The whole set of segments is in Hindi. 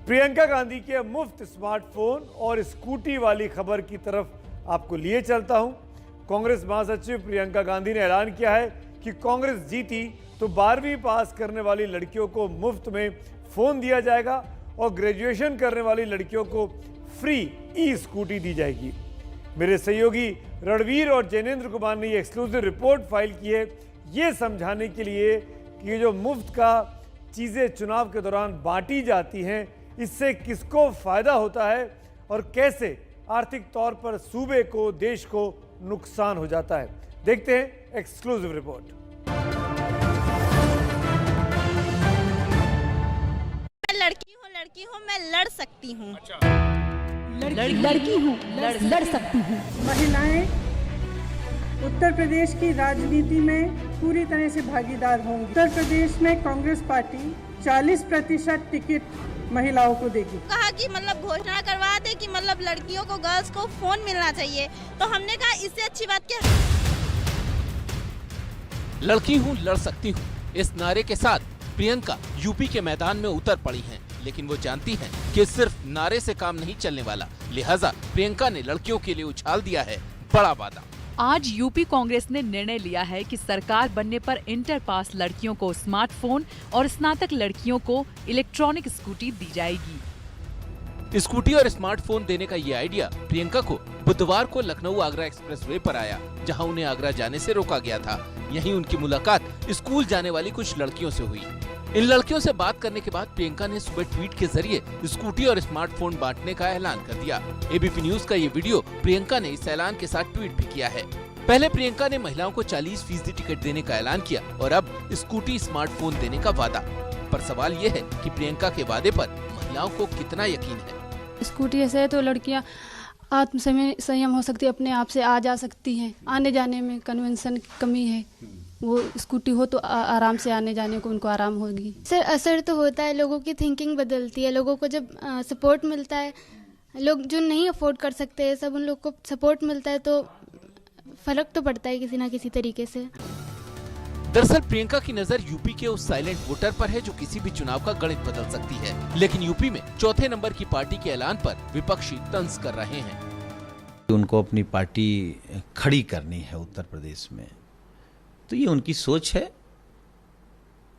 प्रियंका गांधी के मुफ्त स्मार्टफोन और स्कूटी वाली खबर की तरफ आपको लिए चलता हूं। कांग्रेस महासचिव प्रियंका गांधी ने ऐलान किया है कि कांग्रेस जीती तो 12वीं पास करने वाली लड़कियों को मुफ्त में फोन दिया जाएगा और ग्रेजुएशन करने वाली लड़कियों को फ्री ई स्कूटी दी जाएगी। मेरे सहयोगी रणवीर और जैनेन्द्र कुमार ने ये एक्सक्लूसिव रिपोर्ट फाइल की है, ये समझाने के लिए कि जो मुफ्त का चीज़ें चुनाव के दौरान बांटी जाती हैं, इससे किसको फायदा होता है और कैसे आर्थिक तौर पर सूबे को, देश को नुकसान हो जाता है। देखते हैं एक्सक्लूसिव रिपोर्ट। मैं लड़की हूँ, मैं लड़ सकती हूँ। लड़की हूँ, लड़ सकती हूँ। महिलाएं उत्तर प्रदेश की राजनीति में पूरी तरह से भागीदार होंगी। उत्तर प्रदेश में कांग्रेस पार्टी 40% टिकट महिलाओं को देगी। कहा कि मतलब घोषणा करवा दे कि मतलब लड़कियों को, गर्ल्स को फोन मिलना चाहिए, तो हमने कहा इससे अच्छी बात क्या। लड़की हूँ, लड़ सकती हूँ, इस नारे के साथ प्रियंका यूपी के मैदान में उतर पड़ी हैं, लेकिन वो जानती हैं कि सिर्फ नारे से काम नहीं चलने वाला। लिहाजा प्रियंका ने लड़कियों के लिए उछाल दिया है बड़ा वादा। आज यूपी कांग्रेस ने निर्णय लिया है कि सरकार बनने पर इंटर पास लड़कियों को स्मार्टफोन और स्नातक लड़कियों को इलेक्ट्रॉनिक स्कूटी दी जाएगी। स्कूटी और स्मार्टफोन देने का ये आइडिया प्रियंका को बुधवार को लखनऊ आगरा एक्सप्रेसवे पर आया, जहां उन्हें आगरा जाने से रोका गया था। यहीं उनकी मुलाकात स्कूल जाने वाली कुछ लड़कियों से हुई। इन लड़कियों से बात करने के बाद प्रियंका ने सुबह ट्वीट के जरिए स्कूटी और स्मार्टफोन बांटने का ऐलान कर दिया। एबीपी न्यूज का ये वीडियो प्रियंका ने इस ऐलान के साथ ट्वीट भी किया है। पहले प्रियंका ने महिलाओं को 40% टिकट देने का ऐलान किया और अब स्कूटी, स्मार्टफोन देने का वादा। पर सवाल ये है कि प्रियंका के वादे पर महिलाओं को कितना यकीन है। स्कूटी ऐसे है तो लड़कियां आत्म संयम हो सकती है, अपने आप से आ जा सकती हैं। आने जाने में कन्वेंशन की कमी है, वो स्कूटी हो तो आराम से आने जाने को उनको आराम होगी। सर असर तो होता है, लोगों की थिंकिंग बदलती है। लोगों को जब सपोर्ट मिलता है, लोग जो नहीं अफोर्ड कर सकते सब उन लोग को सपोर्ट मिलता है तो फर्क तो पड़ता है किसी ना किसी तरीके से। दरअसल प्रियंका की नजर यूपी के उस साइलेंट वोटर पर है जो किसी भी चुनाव का गणित बदल सकती है। लेकिन यूपी में चौथे नंबर की पार्टी के ऐलान पर विपक्षी तंज कर रहे हैं। उनको अपनी पार्टी खड़ी करनी है उत्तर प्रदेश में, तो ये उनकी सोच है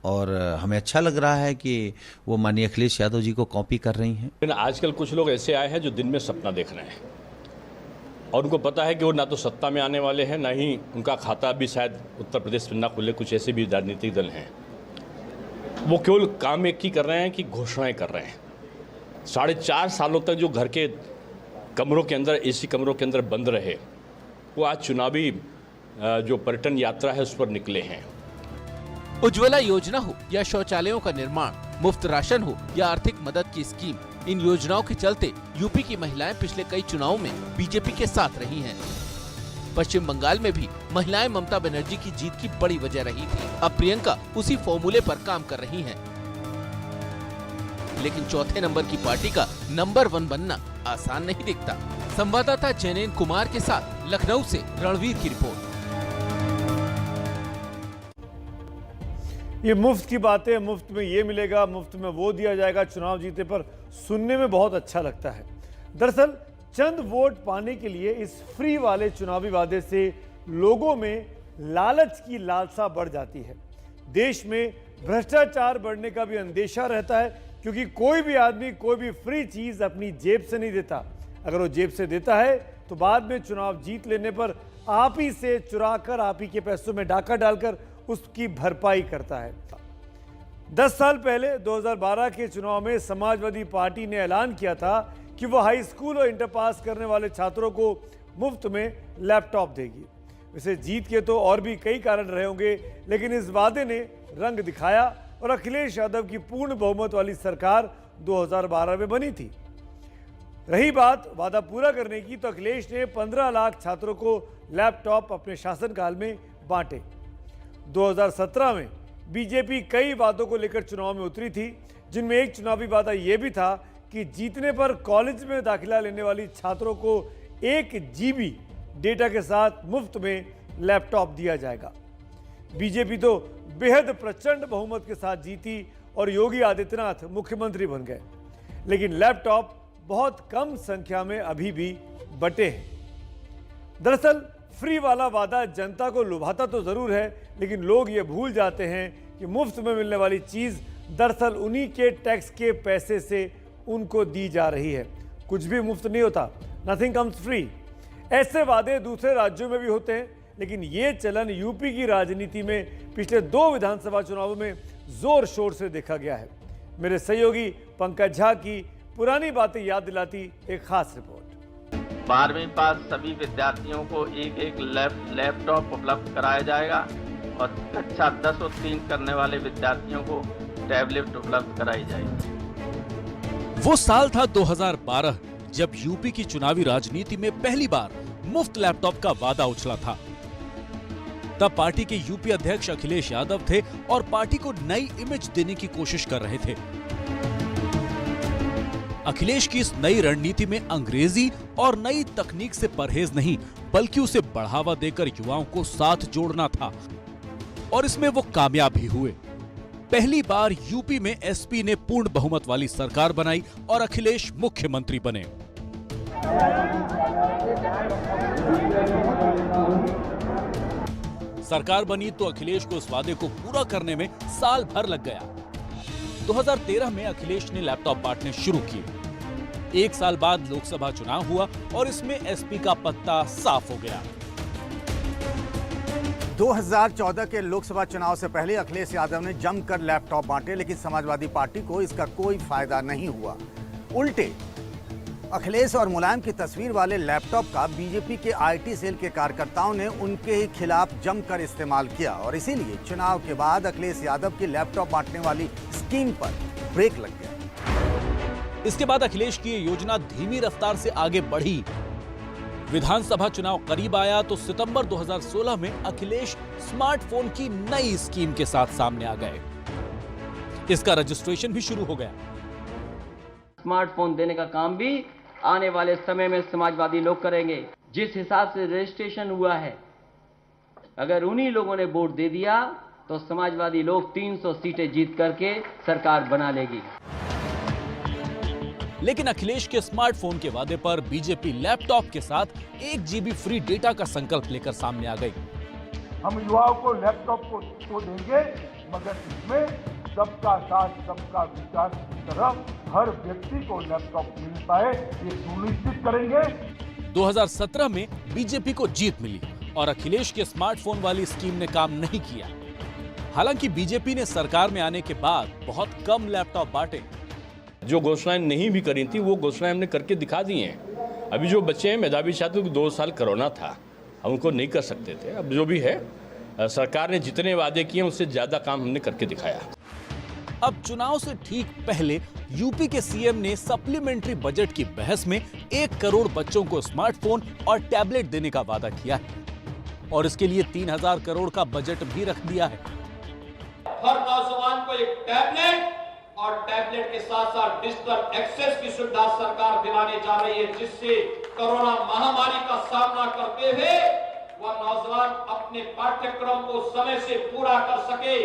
और हमें अच्छा लग रहा है कि वो माननीय अखिलेश यादव जी को कॉपी कर रही हैं। लेकिन आजकल कुछ लोग ऐसे आए हैं जो दिन में सपना देख रहे हैं और उनको पता है कि वो ना तो सत्ता में आने वाले हैं, ना ही उनका खाता भी शायद उत्तर प्रदेश में ना खुले। कुछ ऐसे भी राजनीतिक दल हैं, वो केवल काम एक ही कर रहे हैं कि घोषणाएं कर रहे हैं। 4.5 सालों तक जो घर के कमरों के अंदर, एसी कमरों के अंदर बंद रहे, वो आज चुनावी जो पर्यटन यात्रा है उस पर निकले हैं। उज्ज्वला योजना हो या शौचालयों का निर्माण, मुफ्त राशन हो या आर्थिक मदद की स्कीम, इन योजनाओं के चलते यूपी की महिलाएं पिछले कई चुनावों में बीजेपी के साथ रही हैं। पश्चिम बंगाल में भी महिलाएं ममता बनर्जी की जीत की बड़ी वजह रही थी। अब प्रियंका उसी फॉर्मूले पर काम कर रही हैं। लेकिन चौथे नंबर की पार्टी का नंबर 1 बनना आसान नहीं दिखता। संवाददाता जैनेन्द्र कुमार के साथ लखनऊ से रणवीर की रिपोर्ट। ये मुफ्त की बातें, मुफ्त में ये मिलेगा, मुफ्त में वो दिया जाएगा, चुनाव जीते पर सुनने में बहुत अच्छा लगता है। दरअसल चंद वोट पाने के लिए इस फ्री वाले चुनावी वादे से लोगों में लालच की लालसा बढ़ जाती है। देश में भ्रष्टाचार बढ़ने का भी अंदेशा रहता है, क्योंकि कोई भी आदमी कोई भी फ्री चीज अपनी जेब से नहीं देता। अगर वो जेब से देता है तो बाद में चुनाव जीत लेने पर आप ही से चुरा कर, आप ही के पैसों में डाका डालकर उसकी भरपाई करता है। 10 साल पहले 2012 के चुनाव में समाजवादी पार्टी ने ऐलान किया था कि वो हाई स्कूल और इंटर पास करने वाले छात्रों को मुफ्त में लैपटॉप देगी। वैसे जीत के तो और भी कई कारण रहे होंगे, लेकिन इस वादे ने रंग दिखाया और अखिलेश यादव की पूर्ण बहुमत वाली सरकार 2012 में बनी थी। रही बात वादा पूरा करने की, तो अखिलेश ने 15 लाख छात्रों को लैपटॉप अपने शासनकाल में बांटे। 2017 में बीजेपी कई वादों को लेकर चुनाव में उतरी थी, जिनमें एक चुनावी वादा यह भी था कि जीतने पर कॉलेज में दाखिला लेने वाली छात्रों को 1 GB डेटा के साथ मुफ्त में लैपटॉप दिया जाएगा। बीजेपी तो बेहद प्रचंड बहुमत के साथ जीती और योगी आदित्यनाथ मुख्यमंत्री बन गए। लेकिन लैपटॉप बहुत कम संख्या में अभी भी बटे हैं। दरअसल फ्री वाला वादा जनता को लुभाता तो जरूर है, लेकिन लोग ये भूल जाते हैं कि मुफ्त में मिलने वाली चीज दरअसल उन्हीं के टैक्स के पैसे से उनको दी जा रही है। कुछ भी मुफ्त नहीं होता, नथिंग कम्स फ्री। ऐसे वादे दूसरे राज्यों में भी होते हैं, लेकिन ये चलन यूपी की राजनीति में पिछले 2 विधानसभा चुनावों में जोर शोर से देखा गया है। मेरे सहयोगी पंकज झा की पुरानी बातें याद दिलाती एक खास रिपोर्ट। 12वीं पास सभी विद्यार्थियों को एक लैपटॉप उपलब्ध कराया जाएगा और कक्षा 10 उत्तीर्ण करने वाले विद्यार्थियों को टैबलेट उपलब्ध कराई जाएगी। वो साल था 2012 जब यूपी की चुनावी राजनीति में पहली बार मुफ्त लैपटॉप का वादा उछला था। तब पार्टी के यूपी अध्यक्ष अखिलेश यादव थे और पार्टी को नई इमेज देने की कोशिश कर रहे थे। अखिलेश की इस नई रणनीति में अंग्रेजी और नई तकनीक से परहेज नहीं, बल्कि उसे बढ़ावा देकर युवाओं को साथ जोड़ना था और इसमें वो कामयाब भी हुए। पहली बार यूपी में एसपी ने पूर्ण बहुमत वाली सरकार बनाई और अखिलेश मुख्यमंत्री बने। सरकार बनी तो अखिलेश को इस वादे को पूरा करने में साल भर लग गया। 2013 में अखिलेश ने लैपटॉप बांटने शुरू किए। 1 साल बाद लोकसभा चुनाव हुआ और इसमें एसपी का पत्ता साफ हो गया। 2014 के लोकसभा चुनाव से पहले अखिलेश यादव ने जमकर लैपटॉप बांटे, लेकिन समाजवादी पार्टी को इसका कोई फायदा नहीं हुआ। उल्टे अखिलेश और मुलायम की तस्वीर वाले लैपटॉप का बीजेपी के आईटी सेल के कार्यकर्ताओं ने उनके ही खिलाफ जमकर इस्तेमाल किया और इसीलिए चुनाव के बाद अखिलेश यादव की लैपटॉप बांटने वाली स्कीम पर ब्रेक लग गया। इसके बाद अखिलेश की ये योजना धीमी रफ्तार से आगे बढ़ी। विधानसभा चुनाव करीब आया तो सितंबर 2016 में अखिलेश स्मार्टफोन की नई स्कीम के साथ सामने आ गए। इसका रजिस्ट्रेशन भी शुरू हो गया। स्मार्टफोन देने का काम भी आने वाले समय में समाजवादी लोग करेंगे। जिस हिसाब से रजिस्ट्रेशन हुआ है, अगर उन्हीं लोगों ने वोट दे दिया तो समाजवादी लोग 300 सीटें जीत करके सरकार बना लेगी। लेकिन अखिलेश के स्मार्टफोन के वादे पर बीजेपी लैपटॉप के साथ 1 GB फ्री डेटा का संकल्प लेकर सामने आ गई। हम युवाओं को लैपटॉप को देंगे, मगर इसमें सबका साथ सबका विकास की तरफ हर व्यक्ति को लैपटॉप मिल पाए, ये सुनिश्चित करेंगे। 2017 में बीजेपी को जीत मिली और अखिलेश के स्मार्टफोन वाली स्कीम ने काम नहीं किया। हालांकि बीजेपी ने सरकार में आने के बाद बहुत कम लैपटॉप बांटे। जो घोषणाएं नहीं भी करी थी वो घोषणाएं हमने करके दिखा दी हैं। अभी जो बच्चे हैं मेधावी छात्र, 2 साल कोरोना था, हम उनको नहीं कर सकते थे। अब जो भी है, सरकार ने जितने वादे किए उससे ज्यादा काम हमने करके दिखाया। अब चुनाव से ठीक पहले यूपी के सीएम ने सप्लीमेंट्री बजट की बहस में 1 करोड़ बच्चों को स्मार्टफोन और टैबलेट देने का वादा किया है और इसके लिए 3000 करोड़ का बजट भी रख दिया है। हर नौजवान को एक टैबलेट और टैबलेट के साथ साथ डिजिटल एक्सेस की सुविधा सरकार दिलाने जा रही है, जिससे कोरोना महामारी का सामना करते हुए वह नौजवान अपने पाठ्यक्रम को समय से पूरा कर सके।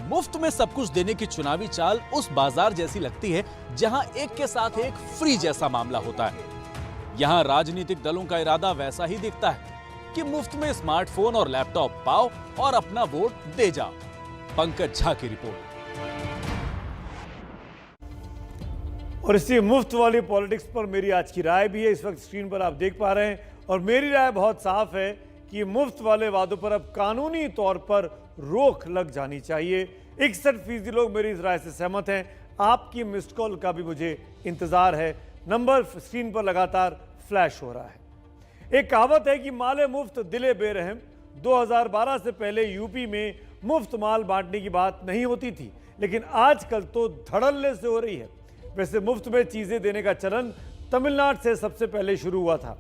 मुफ्त में सब कुछ देने की चुनावी चाल उस बाजार जैसी लगती है जहां एक के साथ एक फ्री जैसा मामला होता है। यहां राजनीतिक दलों का इरादा वैसा ही दिखता है कि मुफ्त में स्मार्टफोन और लैपटॉप पाओ और अपना वोट दे जाओ। पंकज झा की रिपोर्ट। और इसी मुफ्त वाली पॉलिटिक्स पर मेरी आज की राय भी है, इस वक्त स्क्रीन पर आप देख पा रहे हैं। और मेरी राय बहुत साफ है कि मुफ्त वाले वादों पर अब कानूनी तौर पर रोक लग जानी चाहिए। 61% लोग मेरी इस राय से सहमत हैं। आपकी मिस्ड कॉल का भी मुझे इंतजार है। नंबर स्क्रीन पर लगातार फ्लैश हो रहा है। एक कहावत है कि माले मुफ्त दिले बेरहम। 2012 से पहले यूपी में मुफ्त माल बांटने की बात नहीं होती थी, लेकिन आजकल तो धड़ल्ले से हो रही है। वैसे मुफ्त में चीजें देने का चलन तमिलनाडु से सबसे पहले शुरू हुआ था,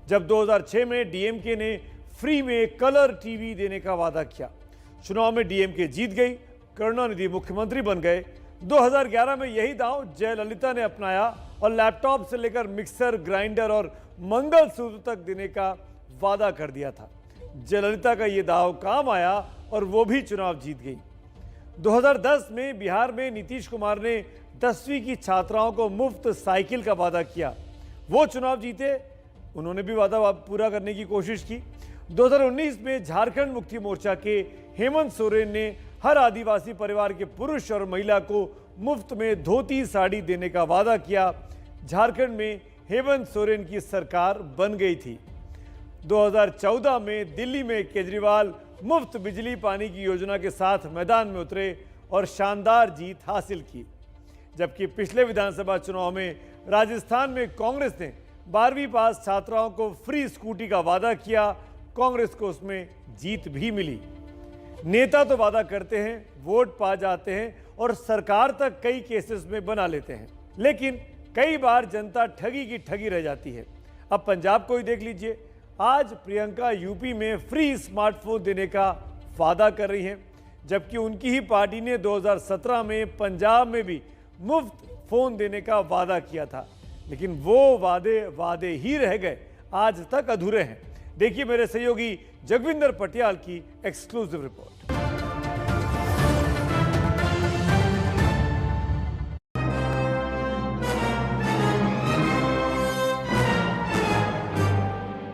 जब 2006 में डीएमके ने फ्री में कलर टीवी देने का वादा किया। चुनाव में डीएमके जीत गई, करुणानिधि मुख्यमंत्री बन गए। 2011 में यही दांव जयललिता ने अपनाया और लैपटॉप से लेकर मिक्सर, ग्राइंडर और मंगलसूत्र तक देने का वादा कर दिया था। जयललिता का यह दांव काम आया और वो भी चुनाव जीत गई। 2010 में बिहार में नीतीश कुमार ने 10वीं की छात्राओं को मुफ्त साइकिल का वादा किया। वो चुनाव जीते, उन्होंने भी वादा पूरा करने की कोशिश की। 2019 में झारखंड मुक्ति मोर्चा के हेमंत सोरेन ने हर आदिवासी परिवार के पुरुष और महिला को मुफ्त में धोती साड़ी देने का वादा किया। झारखंड में हेमंत सोरेन की सरकार बन गई थी। 2014 में दिल्ली में केजरीवाल मुफ्त बिजली पानी की योजना के साथ मैदान में उतरे और शानदार जीत हासिल की। जबकि पिछले विधानसभा चुनाव में राजस्थान में कांग्रेस ने 12वीं पास छात्राओं को फ्री स्कूटी का वादा किया। कांग्रेस को उसमें जीत भी मिली। नेता तो वादा करते हैं, वोट पा जाते हैं और सरकार तक कई केसेस में बना लेते हैं, लेकिन कई बार जनता ठगी की ठगी रह जाती है। अब पंजाब को ही देख लीजिए। आज प्रियंका यूपी में फ्री स्मार्टफोन देने का वादा कर रही हैं, जबकि उनकी ही पार्टी ने 2017 में पंजाब में भी मुफ्त फोन देने का वादा किया था, लेकिन वो वादे ही रह गए, आज तक अधूरे हैं। देखिए मेरे सहयोगी जगविंदर पटियाल की एक्सक्लूसिव रिपोर्ट।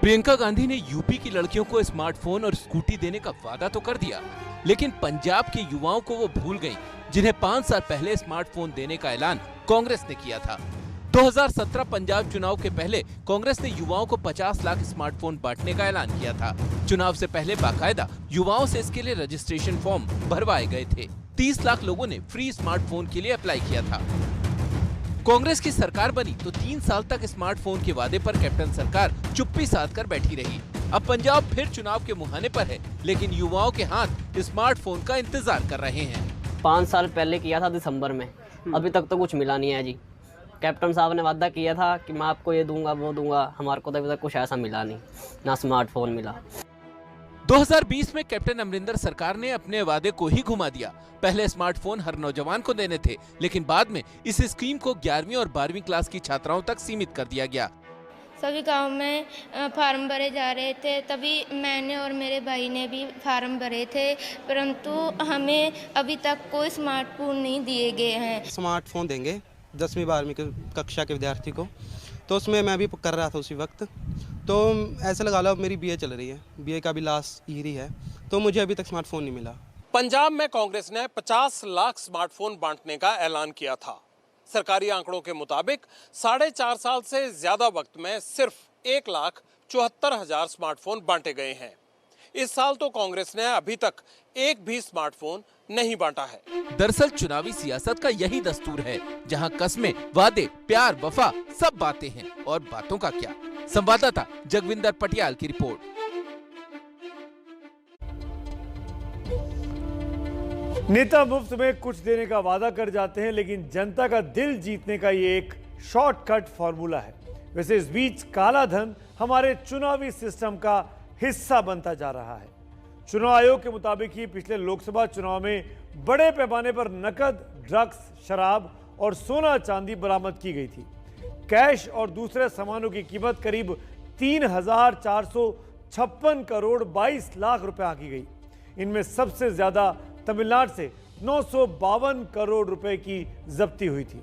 प्रियंका गांधी ने यूपी की लड़कियों को स्मार्टफोन और स्कूटी देने का वादा तो कर दिया, लेकिन पंजाब के युवाओं को वो भूल गईं, जिन्हें 5 साल पहले स्मार्टफोन देने का ऐलान कांग्रेस ने किया था। 2017 पंजाब चुनाव के पहले कांग्रेस ने युवाओं को 50 लाख स्मार्टफोन बांटने का ऐलान किया था। चुनाव से पहले बाकायदा युवाओं से इसके लिए रजिस्ट्रेशन फॉर्म भरवाए गए थे। 30 लाख लोगों ने फ्री स्मार्टफोन के लिए अप्लाई किया था। कांग्रेस की सरकार बनी तो 3 साल तक स्मार्टफोन के वादे पर कैप्टन सरकार चुप्पी साध कर बैठी रही। अब पंजाब फिर चुनाव के मुहाने पर है, लेकिन युवाओं के हाथ स्मार्टफोन का इंतजार कर रहे हैं। 5 साल पहले किया था दिसंबर में, अभी तक तो कुछ मिला नहीं है जी। कैप्टन साहब ने वादा किया था कि मैं आपको ये दूंगा वो दूंगा, हमारे को तो अभी तक कुछ ऐसा मिला नहीं, ना स्मार्टफोन मिला। 2020 में कैप्टन अमरिंदर सरकार ने अपने वादे को ही घुमा दिया। पहले स्मार्टफोन हर नौजवान को देने थे, लेकिन बाद में इस स्कीम को 11वीं और 12वीं क्लास की छात्राओं तक सीमित कर दिया गया। सभी गांव में फार्म भरे जा रहे थे, तभी मैंने और मेरे भाई ने भी फार्म भरे थे, परंतु हमें अभी तक कोई स्मार्टफोन नहीं दिए गए हैं। स्मार्टफोन देंगे 10वीं 12वीं कक्षा के विद्यार्थी को, तो उसमें मैं भी कर रहा था उसी वक्त। तो ऐसा लगा लो अब मेरी बीए चल रही है, बीए का भी लास्ट ईयर ही है, तो मुझे अभी तक स्मार्टफोन नहीं मिला। पंजाब में कांग्रेस ने 50 लाख स्मार्टफोन बांटने का ऐलान किया था। सरकारी आंकड़ों के मुताबिक 4.5 साल से ज्यादा वक्त में सिर्फ 1,74,000 स्मार्टफोन बांटे गए हैं। इस साल तो कांग्रेस ने अभी तक एक भी स्मार्टफोन नहीं बांटा है। दरअसल चुनावी सियासत का यही दस्तूर है, जहां कस्में, वादे, प्यार, वफा सब बातें हैं और बातों का क्या। संवाददाता जगविंदर पटियाल की रिपोर्ट। नेता मुफ्त में कुछ देने का वादा कर जाते हैं, लेकिन जनता का दिल जीतने का ये एक शॉर्टकट फॉर्मूला है। वैसे इस बीच काला धन हमारे चुनावी सिस्टम का हिस्सा बनता जा रहा है। चुनाव आयोग के मुताबिक ही पिछले लोकसभा चुनाव में बड़े पैमाने पर नकद, ड्रग्स, शराब और सोना चांदी बरामद की गई थी। कैश और दूसरे सामानों की कीमत करीब 3,456 करोड़ 22 लाख रुपए आंकी गई। इनमें सबसे ज्यादा तमिलनाडु से 952 करोड़ रुपए की जब्ती हुई थी।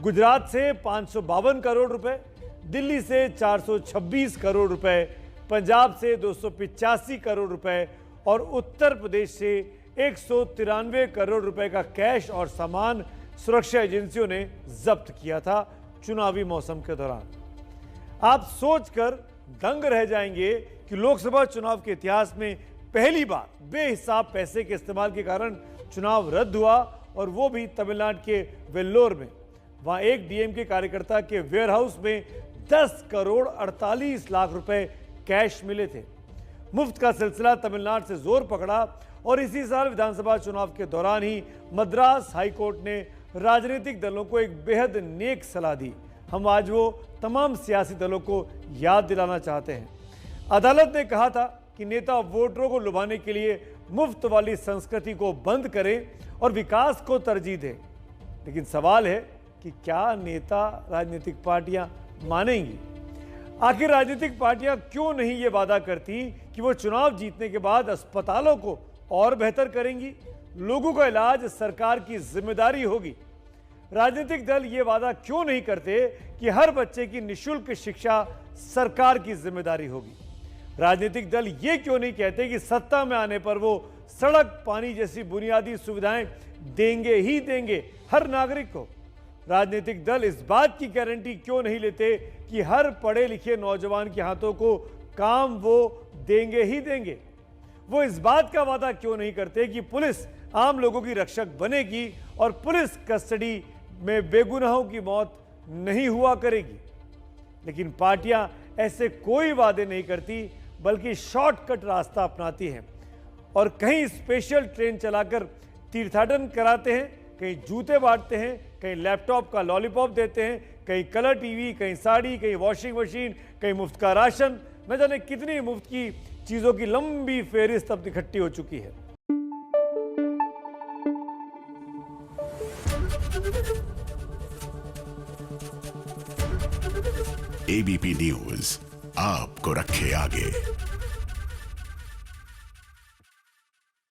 गुजरात से 552 करोड़ रुपए, दिल्ली से 426 करोड़ रुपए, पंजाब से 285 करोड़ रुपए और उत्तर प्रदेश से 193 करोड़ रुपए का कैश और सामान सुरक्षा एजेंसियों ने जब्त किया था चुनावी मौसम के दौरान। आप सोचकर दंग रह जाएंगे कि लोकसभा चुनाव के इतिहास में पहली बार बेहिसाब पैसे के इस्तेमाल के कारण चुनाव रद्द हुआ, और वो भी तमिलनाडु के वेल्लोर में। वहां एक डीएमके कार्यकर्ता के वेयरहाउस में 10 करोड़ 48 लाख रुपए कैश मिले थे। मुफ्त का सिलसिला तमिलनाडु से जोर पकड़ा और इसी साल विधानसभा चुनाव के दौरान ही मद्रास हाईकोर्ट ने राजनीतिक दलों को एक बेहद नेक सलाह दी। हम आज वो तमाम सियासी दलों को याद दिलाना चाहते हैं। अदालत ने कहा था कि नेता वोटरों को लुभाने के लिए मुफ्त वाली संस्कृति को बंद करें और विकास को तरजीह दें। लेकिन सवाल है कि क्या नेता, राजनीतिक पार्टियां मानेंगी? आखिर राजनीतिक पार्टियां क्यों नहीं ये वादा करती कि वो चुनाव जीतने के बाद अस्पतालों को और बेहतर करेंगी, लोगों का इलाज सरकार की जिम्मेदारी होगी? राजनीतिक दल ये वादा क्यों नहीं करते कि हर बच्चे की निःशुल्क शिक्षा सरकार की जिम्मेदारी होगी? राजनीतिक दल ये क्यों नहीं कहते कि सत्ता में आने पर वो सड़क, पानी जैसी बुनियादी सुविधाएं देंगे ही देंगे हर नागरिक को? राजनीतिक दल इस बात की गारंटी क्यों नहीं लेते कि हर पढ़े लिखे नौजवान के हाथों को काम वो देंगे ही देंगे? वो इस बात का वादा क्यों नहीं करते कि पुलिस आम लोगों की रक्षक बनेगी और पुलिस कस्टडी में बेगुनाहों की मौत नहीं हुआ करेगी? लेकिन पार्टियां ऐसे कोई वादे नहीं करती, बल्कि शॉर्टकट रास्ता अपनाती हैं और कहीं स्पेशल ट्रेन चलाकर तीर्थाटन कराते हैं, कहीं जूते बांटते हैं, कहीं लैपटॉप का लॉलीपॉप देते हैं, कहीं कलर टीवी, कहीं साड़ी, कहीं वॉशिंग मशीन, कहीं मुफ्त का राशन, न जाने कितनी मुफ्त की चीजों की लंबी फेहरिस्त अब इकट्ठी हो चुकी है। एबीपी न्यूज आपको रखे आगे।